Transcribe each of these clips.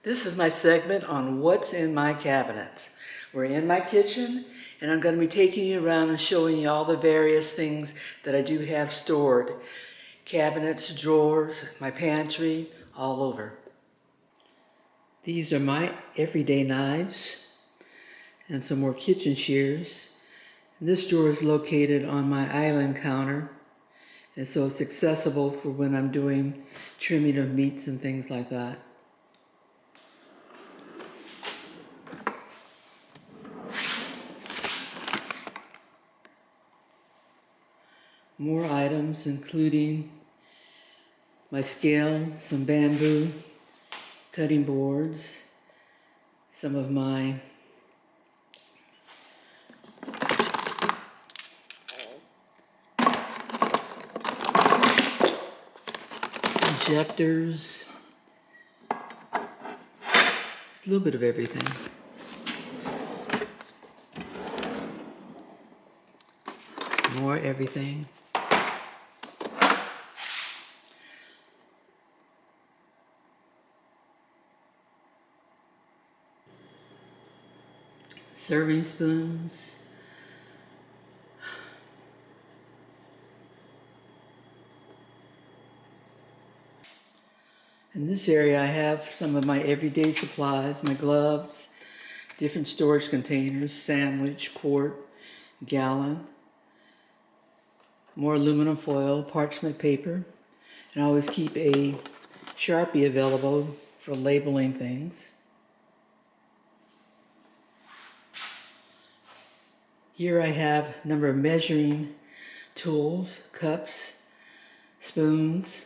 This is my segment on what's in my cabinets. We're in my kitchen, and I'm going to be taking you around and showing you all the various things that I do have stored. Cabinets, drawers, my pantry, all over. These are my everyday knives and some more kitchen shears. This drawer is located on my island counter, and so it's accessible for when I'm doing trimming of meats and things like that. More items, including my scale, some bamboo, cutting boards, some of my injectors, just a little bit of everything. More everything. Serving spoons. In this area I have some of my everyday supplies, my gloves, different storage containers, sandwich, quart, gallon, more aluminum foil, parchment paper, and I always keep a Sharpie available for labeling things. Here I have a number of measuring tools, cups, spoons,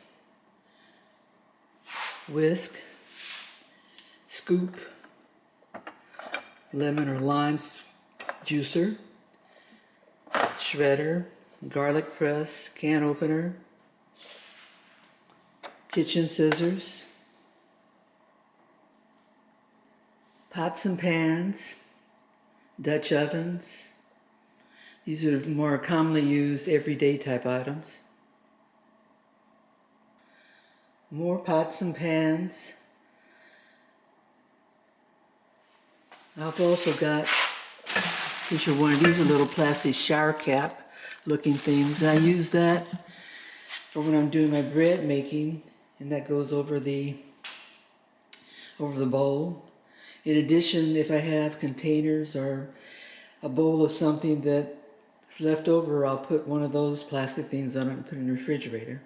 whisk, scoop, lemon or lime juicer, shredder, garlic press, can opener, kitchen scissors, pots and pans, Dutch ovens. These are more commonly used everyday type items. More pots and pans. I've also got, since you're one of these, a little plastic shower cap looking things. I use that for when I'm doing my bread making, and that goes over the bowl. In addition, if I have containers or a bowl of something that's left over, I'll put one of those plastic things on it and put it in the refrigerator.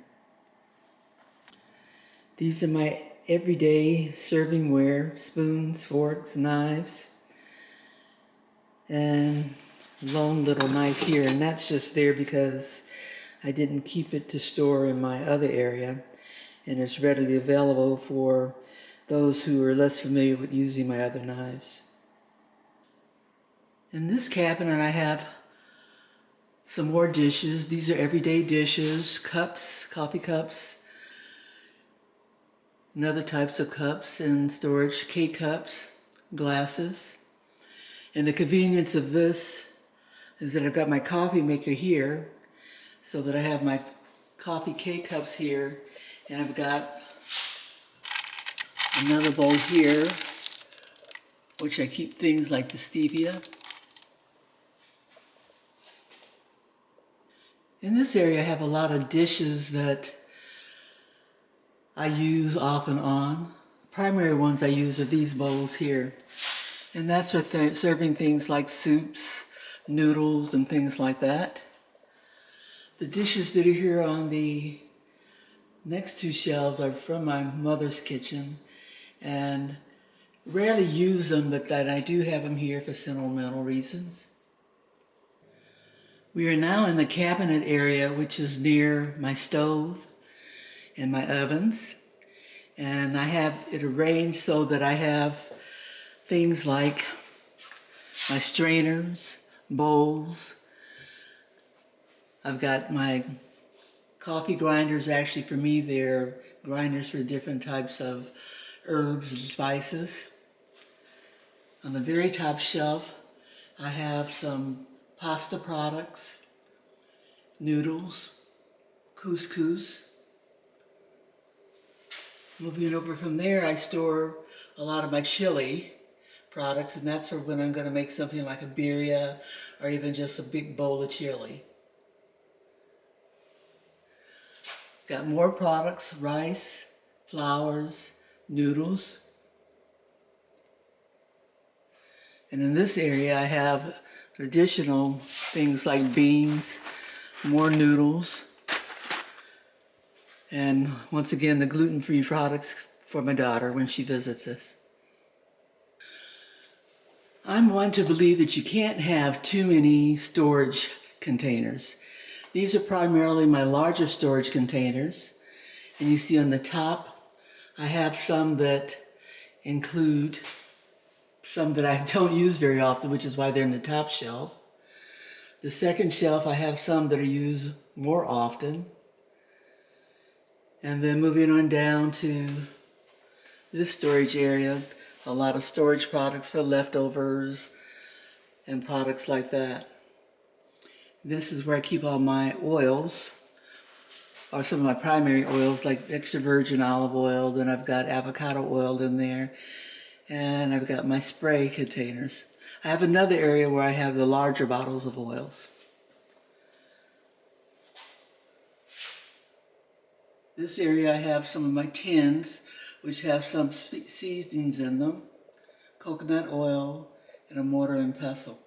These are my everyday servingware, spoons, forks, knives, and lone little knife here, and that's just there because I didn't keep it to store in my other area, and it's readily available for those who are less familiar with using my other knives. In this cabinet I have some more dishes. These are everyday dishes, cups, coffee cups, and other types of cups in storage, K-cups, glasses. And the convenience of this is that I've got my coffee maker here, so that I have my coffee K-cups here, and I've got another bowl here, which I keep things like the stevia. In this area I have a lot of dishes that I use off and on. Primary ones I use are these bowls here. And that's for serving things like soups, noodles, and things like that. The dishes that are here on the next two shelves are from my mother's kitchen, and rarely use them, but that I do have them here for sentimental reasons. We are now in the cabinet area, which is near my stove and my ovens, and I have it arranged so that I have things like my strainers, bowls. I've got my coffee grinders. Actually, for me, they're grinders for different types of herbs and spices. On the very top shelf, I have some pasta products, noodles, couscous, Moving over from there, I store a lot of my chili products, and that's for when I'm going to make something like a birria or even just a big bowl of chili. Got more products: rice, flours, noodles. And in this area I have traditional things like beans, more noodles, and once again the gluten-free products for my daughter when she visits us. I'm one to believe that you can't have too many storage containers. These are primarily my larger storage containers, and you see on the top I have some that include some that I don't use very often, which is why they're in the top shelf. The second shelf I have some that are used more often. And then moving on down to this storage area, a lot of storage products for leftovers and products like that. This is where I keep all my oils, or some of my primary oils like extra virgin olive oil. Then I've got avocado oil in there, and I've got my spray containers. I have another area where I have the larger bottles of oils. This area I have some of my tins, which have some seasonings in them, coconut oil, and a mortar and pestle.